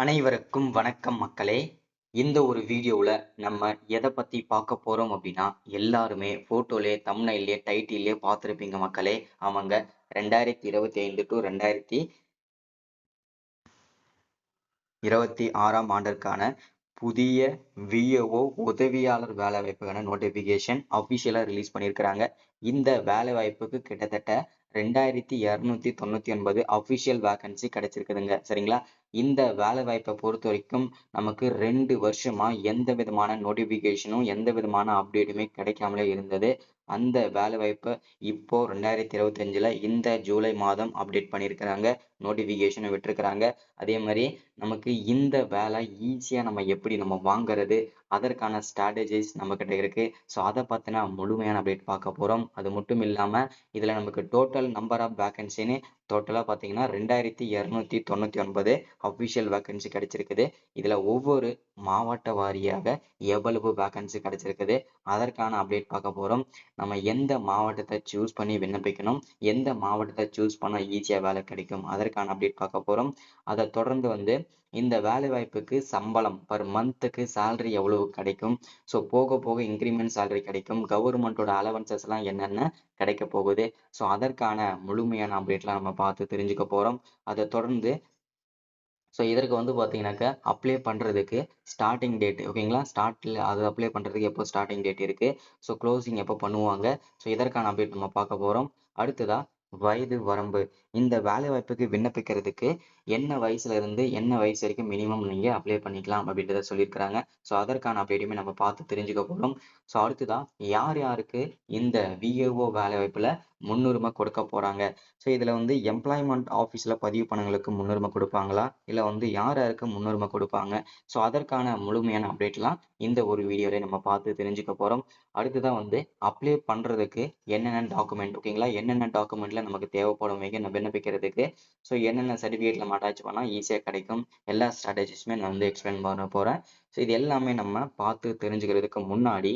அனைவருக்கும் வணக்கம் மக்களே. இந்த ஒரு வீடியோவில் நம்ம எதை பற்றி பார்க்க போகிறோம் அப்படின்னா, எல்லாருமே ஃபோட்டோலே தம்ப்நெயிலே டைட்டிலே பார்த்துருப்பீங்க மக்களே. அவங்க 2025 டு 2026 ஆண்டிற்கான புதிய விஏஓ உதவியாளர் வேலைவாய்ப்புக்கான நோட்டிஃபிகேஷன் அஃபிஷியலாக ரிலீஸ் பண்ணியிருக்கிறாங்க. இந்த வேலைவாய்ப்புக்கு கிட்டத்தட்ட 2299 அஃபிஷியல் வேகன்சி கிடைச்சிருக்குதுங்க. சரிங்களா? இந்த வேலைவாய்ப்பை பொறுத்த வரைக்கும் நமக்கு 2 வருஷமா எந்த விதமான நோட்டிஃபிகேஷனும் எந்த விதமான அப்டேட்டுமே கிடைக்காமலே இருந்தது. அந்த வேலைவாய்ப்பை இப்போ 2025ல் இந்த ஜூலை மாதம் அப்டேட் பண்ணியிருக்கிறாங்க. நோட்டிஃபிகேஷனை விட்டுருக்கிறாங்க. அதே மாதிரி நமக்கு இந்த வேலை ஈஸியாக நம்ம எப்படி நம்ம வாங்குறது, அதற்கான ஸ்ட்ராட்டஜிஸ் நம்மக்கிட்ட இருக்குது. ஸோ அதை பற்றின முழுமையான அப்டேட் பார்க்க போகிறோம். அது மட்டும் இல்லாமல் இதில் நமக்கு டோட்டல் நம்பர் ஆஃப் வேகன்சின்னு டோட்டலாக பார்த்தீங்கன்னா 2299 அஃபிஷியல் வேகன்சி கிடைச்சிருக்குது. இதில் ஒவ்வொரு மாவட்ட வாரியாக எவ்வளவு வேகன்சி கிடைச்சிருக்குது அதற்கான அப்டேட் பார்க்க போகிறோம். நம்ம எந்த மாவட்டத்தை சூஸ் பண்ணி விண்ணப்பிக்கணும், எந்த மாவட்டத்தை சூஸ் பண்ணால் ஈஸியாக வேலை கிடைக்கும் அதற்கான அப்டேட் பார்க்க போகிறோம். அதை தொடர்ந்து இந்த வேலை வாய்ப்புக்கு சம்பளம் பர் மந்த்துக்கு சேலரி எவ்வளவு கிடைக்கும், ஸோ போக போக இன்க்ரிமெண்ட் சேலரி கிடைக்கும், கவர்மெண்ட்டோட அலவன்சஸ் எல்லாம் என்னென்ன கிடைக்க போகுது, ஸோ அதற்கான முழுமையான அப்டேட்லாம் நம்ம பார்த்து தெரிஞ்சுக்க போகிறோம். அதை தொடர்ந்து ஸோ இதற்கு பார்த்தீங்கன்னாக்கா அப்ளை பண்ணுறதுக்கு ஸ்டார்டிங் டேட் ஓகேங்களா, ஸ்டார்ட்டில் அது அப்ளை பண்ணுறதுக்கு எப்போ ஸ்டார்டிங் டேட் இருக்குது, ஸோ க்ளோசிங் எப்போ பண்ணுவாங்க, ஸோ இதற்கான அப்டேட் நம்ம பார்க்க போகிறோம். அடுத்ததா வயது வரம்பு. இந்த வேலை வாய்ப்புக்கு விண்ணப்பிக்கிறதுக்கு என்ன வயசுல இருந்து என்ன வயசு வரைக்கும் மினிமம் நீங்கள் அப்ளை பண்ணிக்கலாம் அப்படின்றத சொல்லியிருக்கிறாங்க. ஸோ அதற்கான அப்டேட்டுமே நம்ம பார்த்து தெரிஞ்சுக்க போகிறோம். ஸோ அடுத்ததான் யார் யாருக்கு இந்த விஏஓ வேலை வாய்ப்பில் முன்னுரிமை கொடுக்க போகிறாங்க, ஸோ இதில் எம்ப்ளாய்மெண்ட் ஆஃபீஸில் பதிவு பண்ணவங்களுக்கு முன்னுரிமை கொடுப்பாங்களா, இல்லை யார் யாருக்கு முன்னுரிமை கொடுப்பாங்க, ஸோ அதற்கான முழுமையான அப்டேட்லாம் இந்த ஒரு வீடியோவில் நம்ம பார்த்து தெரிஞ்சுக்க போகிறோம். அடுத்ததான் அப்ளை பண்ணுறதுக்கு என்னென்ன டாக்குமெண்ட் ஓகேங்களா, என்னென்ன டாக்குமெண்ட்டில் நமக்கு தேவைப்படும் விண்ணப்பிக்கிறதுக்கு, ஸோ என்னென்ன சர்டிஃபிகேட் நம்ம அட்டாச் பண்ணால் ஈஸியாக கிடைக்கும், எல்லா ஸ்ட்ராட்டஜிஸுமே நான் எக்ஸ்பிளைன் பண்ண போகிறேன். ஸோ இது எல்லாமே நம்ம பார்த்து தெரிஞ்சுக்கிறதுக்கு முன்னாடி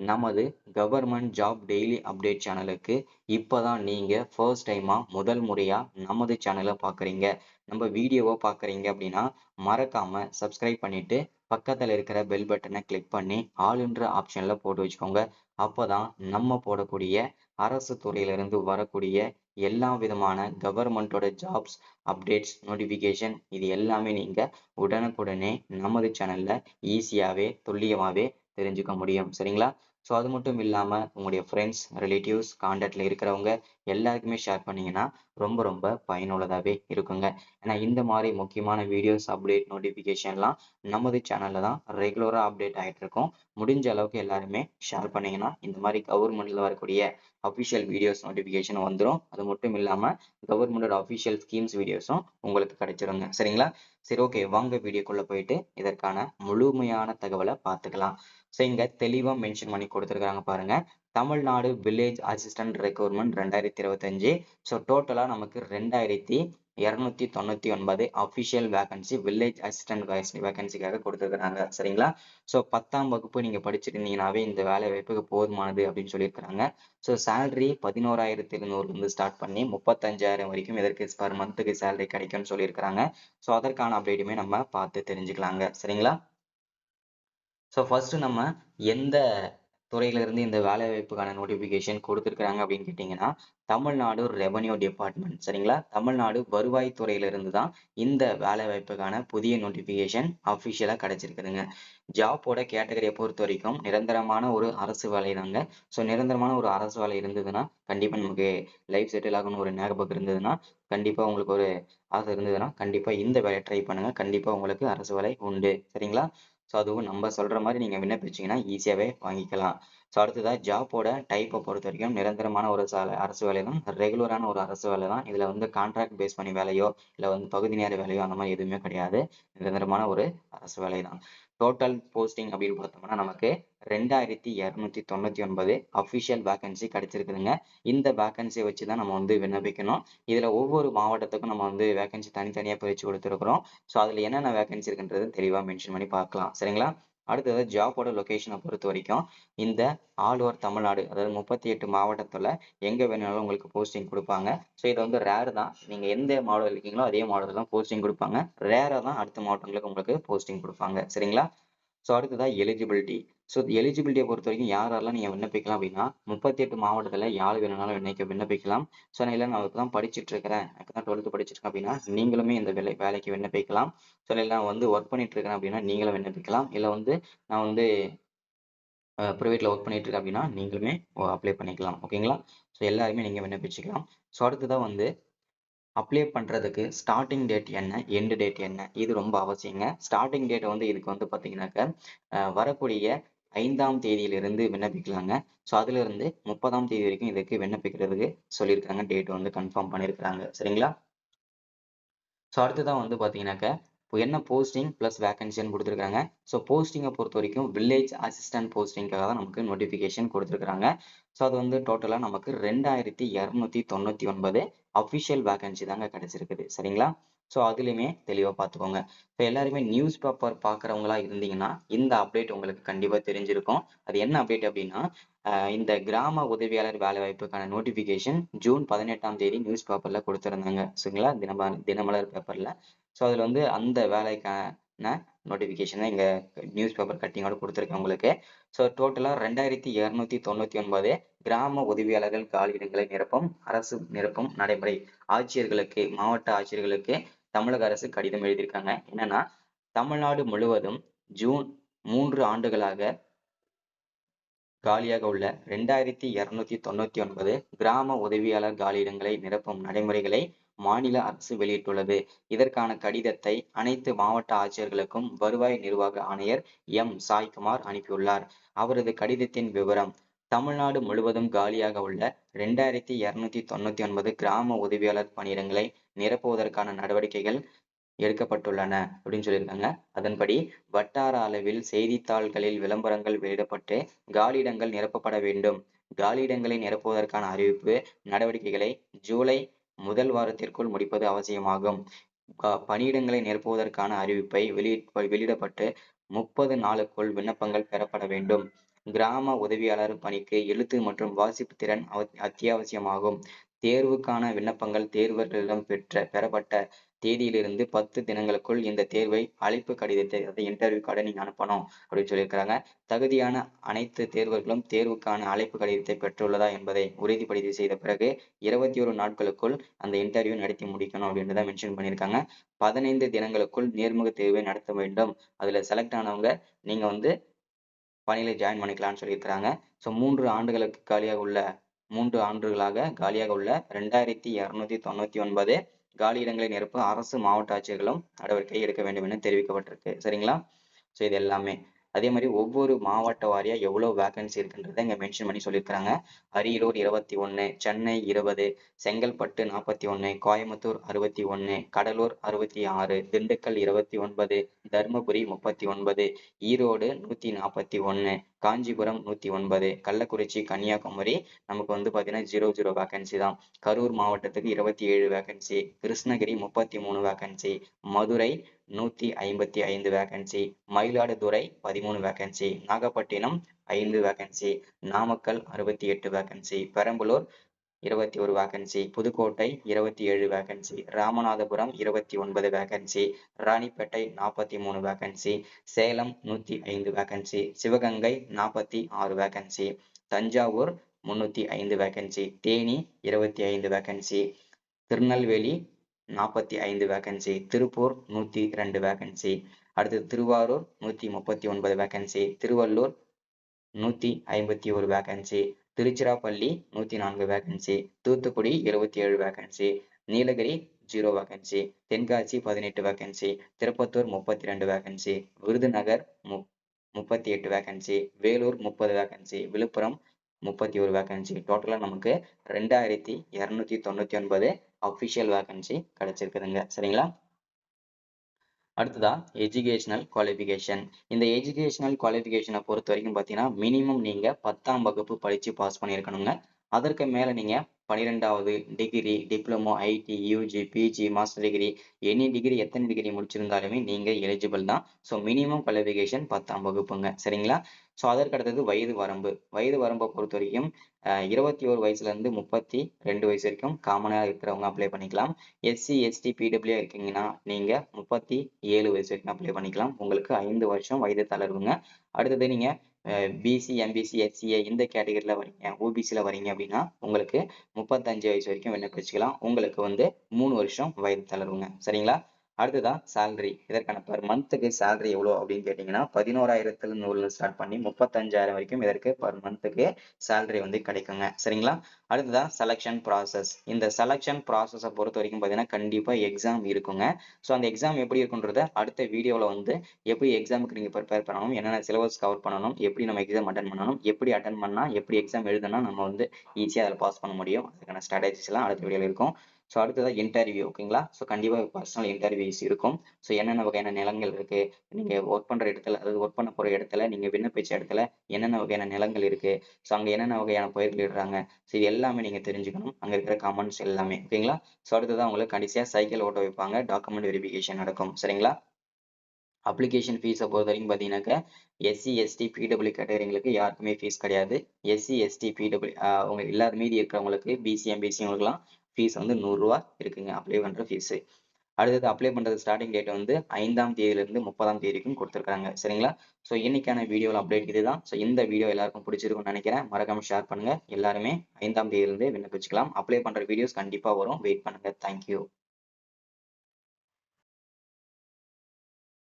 நமது கவர்மெண்ட் ஜாப் டெய்லி அப்டேட் சேனலுக்கு இப்போதான் நீங்கள் ஃபர்ஸ்ட் டைமாக முதல் முறையாக நமது சேனலை பார்க்குறீங்க, நம்ம வீடியோவை பார்க்குறீங்க அப்படின்னா மறக்காமல் சப்ஸ்கிரைப் பண்ணிவிட்டு பக்கத்தில் இருக்கிற பெல் பட்டனை கிளிக் பண்ணி ஆளுன்ற ஆப்ஷனில் போட்டு வச்சுக்கோங்க. அப்போ தான் நம்ம போடக்கூடிய அரசு துறையிலிருந்து வரக்கூடிய எல்லா விதமான கவர்மெண்ட்டோட ஜாப்ஸ் அப்டேட்ஸ் நோட்டிஃபிகேஷன் இது எல்லாமே நீங்கள் உடனுக்குடனே நமது சேனலில் ஈஸியாகவே துல்லியமாகவே தெரிஞ்சுக்க முடியும். சரிங்களா? ஸோ அது மட்டும் இல்லாமல் உங்களுடைய ஃப்ரெண்ட்ஸ் ரிலேட்டிவ்ஸ் கான்டாக்டில் இருக்கிறவங்க எல்லாருக்குமே ஷேர் பண்ணிங்கன்னா ரொம்ப ரொம்ப பயனுள்ளதாகவே இருக்குங்க. ஏன்னா இந்த மாதிரி முக்கியமான வீடியோஸ் அப்டேட் நோட்டிஃபிகேஷன்லாம் நமது சேனலில் தான் ரெகுலராக அப்டேட் ஆகிட்டு இருக்கும். முடிஞ்ச அளவுக்கு எல்லாருமே ஷேர் பண்ணிங்கன்னா இந்த மாதிரி கவர்மெண்ட்டில் வரக்கூடிய அஃபிஷியல் வீடியோஸ் நோட்டிஃபிகேஷன் வந்துடும். அது மட்டும் இல்லாமல் கவர்மெண்டோட அஃபிஷியல் ஸ்கீம்ஸ் வீடியோஸும் உங்களுக்கு கிடைச்சிருங்க. சரிங்களா? சரி, ஓகே, வாங்க வீடியோக்குள்ளே போயிட்டு இதற்கான முழுமையான தகவலை பார்த்துக்கலாம். ஸோ இங்கே தெளிவாக மென்ஷன் பண்ணி கொடுத்துருக்காங்க பாருங்க. Tamil Nadu village assistant recruitment 2025. So டோட்டலாக நமக்கு 2299 அஃபிஷியல் வேகன்சி வில்லேஜ் அசிஸ்டன்ட் வேகன்சிக்காக கொடுத்துருக்குறாங்க. சரிங்களா? ஸோ 10ஆம் வகுப்பு நீங்கள் படிச்சிருந்தீங்கன்னாவே இந்த வேலை வாய்ப்புக்கு போதுமானது அப்படின்னு சொல்லியிருக்கிறாங்க. ஸோ சேலரி 11,200 ஸ்டார்ட் பண்ணி 35,000 வரைக்கும் இதற்கு பர் மந்த்துக்கு சேலரி கிடைக்கும்னு சொல்லியிருக்கிறாங்க. ஸோ அதற்கான அப்டேட்டுமே நம்ம பார்த்து தெரிஞ்சுக்கலாங்க. சரிங்களா? ஸோ ஃபர்ஸ்ட் நம்ம எந்த துறையிலிருந்து இந்த வேலை வாய்ப்புக்கான நோட்டிஃபிகேஷன் கொடுத்துருக்காங்க அப்படின்னு கேட்டிங்கன்னா, தமிழ்நாடு ரெவன்யூ டிபார்ட்மெண்ட். சரிங்களா? தமிழ்நாடு வருவாய் துறையிலிருந்து தான் இந்த வேலை வாய்ப்புக்கான புதிய நோட்டிஃபிகேஷன் அஃபிஷியலாக கிடைச்சிருக்குதுங்க. ஜாப்போட கேட்டகரியை பொறுத்த வரைக்கும் நிரந்தரமான ஒரு அரசு வேலை தாங்க. ஸோ நிரந்தரமான ஒரு அரசு வேலை இருந்ததுன்னா கண்டிப்பாக நமக்கு லைஃப் செட்டில் ஆகணும்னு ஒரு ஞாபகம் இருந்ததுன்னா, கண்டிப்பாக உங்களுக்கு ஒரு ஆசை இருந்ததுன்னா கண்டிப்பாக இந்த வேலையை ட்ரை பண்ணுங்க. கண்டிப்பாக உங்களுக்கு அரசு வேலை உண்டு. சரிங்களா? ஸோ அதுவும் நம்ம சொல்கிற மாதிரி நீங்கள் விண்ணப்பிச்சிங்கன்னா ஈஸியாகவே வாங்கிக்கலாம். ஸோ அடுத்ததாக ஜாப்போட டைப்பை பொறுத்த வரைக்கும் நிரந்தரமான ஒரு அரசு வேலை தான், ரெகுலரான ஒரு அரசு வேலை தான். இதில் கான்ட்ராக்ட் பேஸ் பண்ணி வேலையோ இல்லை பகுதி நேர வேலையோ அந்த மாதிரி எதுவுமே கிடையாது. நிரந்தரமான ஒரு அரசு வேலை தான். டோட்டல் போஸ்டிங் அப்படின்னு பார்த்தோம்னா நமக்கு 2299 அஃபிஷியல் வேகன்சி கிடைச்சிருக்குதுங்க. இந்த வேகன்சியை வச்சு தான் நம்ம விண்ணப்பிக்கணும். இதில் ஒவ்வொரு மாவட்டத்துக்கும் நம்ம வேகன்சி தனித்தனியாக பிரித்து கொடுத்துருக்குறோம். ஸோ அதில் என்னென்ன வேகன்சி இருக்குன்றது தெளிவாக மென்ஷன் பண்ணி பார்க்கலாம். சரிங்களா? அடுத்தது ஜாபோட லொகேஷனை பொறுத்த வரைக்கும் இந்த ஆல் ஓவர் தமிழ்நாடு, அதாவது 38 மாவட்டத்துல எங்க வேணாலும் உங்களுக்கு போஸ்டிங் கொடுப்பாங்க. ஸோ இது வந்து ரேர் தான். நீங்க எந்த மாவட்டம் இருக்கீங்களோ அதே மாவட்டத்துல தான் போஸ்டிங் கொடுப்பாங்க. ரேரா தான் அடுத்த மாவட்டங்களுக்கு உங்களுக்கு போஸ்டிங் கொடுப்பாங்க. சரிங்களா? ஸோ அடுத்ததா எலிஜிபிலிட்டி. ஸோ எலிஜிபிலிட்டியை பொறுத்த வரைக்கும் யாரெல்லாம் நீங்க விண்ணப்பிக்கலாம் அப்படின்னா 38 மாவட்டத்துல யார் வேணும்னாலும் விண்ணப்பிக்கலாம். ஸோ நான் இல்லை நான் இப்பதான் படிச்சுட்டு இருக்கிறேன், இப்பதான் 12th படிச்சுட்டு இருக்கேன் அப்படின்னா நீங்களுமே இந்த வேலைக்கு விண்ணப்பிக்கலாம். ஸோ இல்லை நான் வந்து ஒர்க் பண்ணிட்டு இருக்கிறேன் அப்படின்னா நீங்களும் விண்ணப்பிக்கலாம். இல்லை வந்து நான் வந்து ப்ரைவேட்ல ஒர்க் பண்ணிட்டு இருக்கேன் அப்படின்னா நீங்களுமே அப்ளை பண்ணிக்கலாம். ஓகேங்களா? ஸோ எல்லாருமே நீங்க விண்ணப்பிச்சுக்கலாம். ஸோ அடுத்ததான் வந்து அப்ளை பண்றதுக்கு ஸ்டார்டிங் டேட் என்ன, எண்ட் டேட் என்ன, இது ரொம்ப அவசியங்க. ஸ்டார்டிங் டேட் வந்து இதுக்கு வந்து பாத்தீங்கன்னாக்க வரக்கூடிய 5ஆம் தேதியிலிருந்து விண்ணப்பிக்கலாங்க. ஸோ அதுல இருந்து 30ஆம் தேதி வரைக்கும் இதுக்கு விண்ணப்பிக்கிறதுக்கு சொல்லியிருக்காங்க. டேட் வந்து கன்ஃபார்ம் பண்ணியிருக்கிறாங்க. சரிங்களா? ஸோ அடுத்ததான் வந்து பாத்தீங்கன்னாக்க இப்போ என்ன போஸ்டிங் பிளஸ் வேகன்சின்னு கொடுத்துருக்காங்க. ஸோ போஸ்டிங்கை பொறுத்த வரைக்கும் வில்லேஜ் அசிஸ்டன்ட் போஸ்டிங்காக தான் நமக்கு நோட்டிஃபிகேஷன் கொடுத்துருக்காங்க. ஸோ அது வந்து டோட்டலாக நமக்கு 2299 அஃபிஷியல் வேகன்சி தாங்க கிடைச்சிருக்குது. சரிங்களா? ஸோ அதுலையுமே தெளிவாக பார்த்துக்கோங்க. இப்போ எல்லாருமே நியூஸ் பேப்பர் பார்க்குறவங்களா இருந்தீங்கன்னா இந்த அப்டேட் உங்களுக்கு கண்டிப்பாக தெரிஞ்சிருக்கும். அது என்ன அப்டேட் அப்படின்னா இந்த கிராம உதவியாளர் வேலை வாய்ப்புக்கான நோட்டிபிகேஷன் ஜூன் 18ஆம் தேதி நியூஸ் பேப்பர்ல கொடுத்திருந்தாங்க. சரிங்களா? தினமலர் பேப்பர்ல. ஸோ அதுல வந்து அந்த வேலைக்கான நோட்டிபிகேஷன் இங்க நியூஸ் பேப்பர் கட்டிங்கோட கொடுத்துருக்கேன் உங்களுக்கு. ஸோ டோட்டலா 2299 கிராம உதவியாளர்கள் காலியிடங்களை அரசு நிரப்பும் நடைமுறை. ஆட்சியர்களுக்கு, மாவட்ட ஆட்சியர்களுக்கு தமிழக அரசு கடிதம் எழுதியிருக்காங்க. என்னன்னா தமிழ்நாடு முழுவதும் ஜூன் 3 ஆண்டுகளாக காலியாக உள்ள 2299 கிராம உதவியாளர் காலியிடங்களை நிரப்பும் நடைமுறைகளை மாநில அரசு வெளியிட்டுள்ளது. இதற்கான கடிதத்தை அனைத்து மாவட்ட ஆட்சியர்களுக்கும் வருவாய் நிர்வாக ஆணையர் சாய்குமார் அனுப்பியுள்ளார். அவரது கடிதத்தின் விவரம்: தமிழ்நாடு முழுவதும் காலியாக உள்ள 2299 கிராம உதவியாளர் பணியிடங்களை நிரப்புவதற்கான நடவடிக்கைகள் எடுக்கப்பட்டுள்ளன அப்படின்னு சொல்லியிருக்காங்க. அதன்படி வட்டார அளவில் செய்தித்தாள்களில் விளம்பரங்கள் வெளியிடப்பட்டு காலியிடங்கள் நிரப்பப்பட வேண்டும். காலியிடங்களை நிரப்புவதற்கான அறிவிப்பு நடவடிக்கைகளை ஜூலை முதல் வாரத்திற்குள் முடிப்பது அவசியமாகும். பணியிடங்களை நிரப்புவதற்கான அறிவிப்பை வெளியிடப்பட்டு 30 நாளுக்குள் விண்ணப்பங்கள் பெறப்பட வேண்டும். கிராம உதவியாளர் பணிக்கு எழுத்து மற்றும் வாசிப்பு திறன் அத்தியாவசியமாகும். தேர்வுக்கான விண்ணப்பங்கள் தேர்வர்களிடம் பெறப்பட்ட தேதியிலிருந்து 10 தினங்களுக்குள் இந்த தேர்வை அழைப்பு கடிதத்தை, அதாவது இன்டர்வியூ கார்டை நீங்க அனுப்பணும் அப்படின்னு சொல்லியிருக்கிறாங்க. தகுதியான அனைத்து தேர்வர்களும் தேர்வுக்கான அழைப்பு கடிதத்தை பெற்றுள்ளதா என்பதை உறுதிப்படுத்தி செய்த பிறகு 21 நாட்களுக்குள் அந்த இன்டர்வியூ நடத்தி முடிக்கணும் அப்படின்றத மென்ஷன் பண்ணியிருக்காங்க. 15 தினங்களுக்குள் நேர்முக தேர்வை நடத்த வேண்டும். அதுல செலக்ட் ஆனவங்க நீங்க வந்து பணியில ஜாயின் பண்ணிக்கலாம்னு சொல்லியிருக்கிறாங்க. ஸோ 3 ஆண்டுகளாக காலியாக உள்ள 2299 காலியிடங்களை நிரப்ப அரசு மாவட்ட ஆட்சியர்களும் நடவடிக்கை எடுக்க வேண்டும் என தெரிவிக்கப்பட்டிருக்கு. சரிங்களா? ஸோ இது எல்லாமே அதே மாதிரி ஒவ்வொரு மாவட்ட வாரியா எவ்வளவு வேகன்சி இருக்குன்றதை இங்க மென்ஷன் பண்ணி சொல்லியிருக்கிறாங்க. அரியலூர் 21, சென்னை 20, செங்கல்பட்டு 41, கோயம்புத்தூர் 61, கடலூர் 66, திண்டுக்கல் 29, தருமபுரி 39, ஈரோடு 141, காஞ்சிபுரம் 109, கள்ளக்குறிச்சி, கன்னியாகுமரி நமக்கு வந்து பாத்தீங்கன்னா 00 வேகன்சி தான். கரூர் மாவட்டத்துக்கு 27 vacancy, Krishnagiri 33 vacancy, Madurai 155 vacancy, Mayiladuthurai 13 vacancy, Nagapattinam 5 vacancy, Namakkal 68 vacancy, Perambalur 21 vacancy, Pudukkottai 27 vacancy, Ramanathapuram 29 vacancy, Ranipet 43 vacancy, Salem 105 vacancy, Sivaganga 46 vacancy, Thanjavur 305 vacancy, Theni 25 vacancy, Tirunelveli 45 vacancy, Tiruppur 102 vacancy, அடுத்து Tiruvarur 139 vacancy, Tiruvallur 151 vacancy, Tiruchirappalli 104 vacancy, Thoothukudi 27 vacancy, Nilgiris 0 vacancy, Tenkasi 18 vacancy, Tirupattur 32 vacancy, Virudhunagar 38 vacancy, Vellore 30 vacancy, Villupuram 31 vacancy. டோட்டலா நமக்கு 2299 அபிஷியல் வேகன்சி கிடைச்சிருக்குதுங்க. சரிங்களா? அடுத்ததா எஜுகேஷனல் குவாலிஃபிகேஷன். இந்த educational குவாலிஃபிகேஷனை பொறுத்த வரைக்கும் பார்த்தீங்கன்னா மினிமம் நீங்க 10ஆம் வகுப்பு படிச்சு பாஸ் பண்ணியிருக்கணுங்க. அதற்கு மேல நீங்க 12வது degree, diploma, IT, UG, PG, master degree, any degree எத்தனை டிகிரி முடிச்சிருந்தாலுமே நீங்க எலிஜிபிள் தான். ஸோ மினிமம் குவாலிஃபிகேஷன் 10ஆம் வகுப்புங்க. சரிங்களா? ஸோ அதற்கு அடுத்தது வயது வரம்பு. வயது வரம்பை பொறுத்த வரைக்கும் 21 வயசுல இருந்து 32 வயசு வரைக்கும் காமனா இருக்கிறவங்க அப்ளை பண்ணிக்கலாம். எஸ்சி, எஸ்டி, பிடபிள்யூ இருக்கீங்கன்னா நீங்க 37 வயசு வரைக்கும் அப்ளை பண்ணிக்கலாம். உங்களுக்கு 5 வருஷம் வயது தளர்வுங்க. அடுத்தது நீங்க பிசி, எம்பிசி, எச்சிஏ இந்த கேட்டகரியில வரீங்க, ஓபிசில வரீங்க அப்படின்னா உங்களுக்கு 35 வயசு வரைக்கும் விண்ணப்பிச்சுக்கலாம். உங்களுக்கு வந்து 3 வருஷம் வயது தளர்வுங்க. சரிங்களா? அடுத்ததான் சேலரி. இதற்கான பர் மந்த்துக்கு சேலரி எவ்வளோ அப்படின்னு கேட்டீங்கன்னா 11,100 ஸ்டார்ட் பண்ணி 35,000 வரைக்கும் இதற்கு பர் மந்த்துக்கு சேலரி வந்து கிடைக்குங்க. சரிங்களா? அடுத்ததான் செலக்ஷன் ப்ராசஸ். இந்த செலக்ஷன் ப்ராசஸை பொறுத்த வரைக்கும் பார்த்தீங்கன்னா கண்டிப்பா எக்ஸாம் இருக்குங்க. ஸோ அந்த எக்ஸாம் எப்படி இருக்குன்றத அடுத்த வீடியோவில் வந்து எப்படி எக்ஸாமுக்கு நீங்க ப்ரிப்பேர் பண்ணணும், என்னென்ன சிலபஸ் கவர் பண்ணணும், எப்படி நம்ம எக்ஸாம் அட்டன் பண்ணணும், எப்படி அட்டன் பண்ணா எப்படி எக்ஸாம் எழுதுனா நம்ம வந்து ஈஸியாக அதில் பாஸ் பண்ண முடியும், அதுக்கான ஸ்ட்ராட்டஜிஸ் எல்லாம் அடுத்த வீடியோவில் இருக்கும். ஸோ அடுத்ததான் இன்டர்வியூ. ஓகேங்களா? ஸோ கண்டிப்பாக பர்சனல் இன்டர்வியூஸ் இருக்கும். ஸோ என்னென்ன வகையான நிலங்கள் இருக்கு, நீங்க ஒர்க் பண்ற இடத்துல, அதாவது ஒர்க் பண்ண போற இடத்துல, நீங்க விண்ணப்பிச்ச இடத்துல என்னென்ன வகையான நிலங்கள் இருக்கு, ஸோ அங்க என்னென்ன வகையான பயிர்கள் இடுறாங்க, ஸோ இது எல்லாமே நீங்க தெரிஞ்சுக்கணும். அங்க இருக்கிற கமெண்ட்ஸ் எல்லாமே. ஓகேங்களா? ஸோ அடுத்ததான் உங்களுக்கு கடைசியா சைக்கிள் ஓட்ட வைப்பாங்க, டாக்குமெண்ட் வெரிஃபிகேஷன் நடக்கும். சரிங்களா? அப்ளிகேஷன் ஃபீஸை பொறுத்த வரைக்கும் பார்த்தீங்கன்னாக்கா எஸ்சி, எஸ்டி, பிடபிள்யூ கேட்டகரிங்களுக்கு யாருக்குமே ஃபீஸ் கிடையாது. எஸ்சி, எஸ்டி, பிடபிள்யூ அவங்க எல்லாரும் மீதி இருக்கிறவங்களுக்கு பிசி, எம்பிசி அவங்களுக்குலாம் ஃபீஸ் வந்து ரூ. 100 இருக்குங்க அப்ளை பண்ற ஃபீஸ். அடுத்தது அப்ளை பண்றது ஸ்டார்டிங் டேட் வந்து 5ஆம் தேதியிலிருந்து 30ஆம் தேதி வரைக்கும் கொடுத்துருக்காங்க. சரிங்களா? ஸோ இன்னைக்கான வீடியோவில் அப்டேட் இதுதான். ஸோ இந்த வீடியோ எல்லாருக்கும் பிடிச்சிருக்கும்னு நினைக்கிறேன். மறக்காம ஷேர் பண்ணுங்க. எல்லாருமே 5ஆம் தேதியிலிருந்து விண்ணப்பிச்சுக்கலாம். அப்ளை பண்ற வீடியோஸ் கண்டிப்பா வரும். வெயிட் பண்ணுங்க. தேங்க்யூ.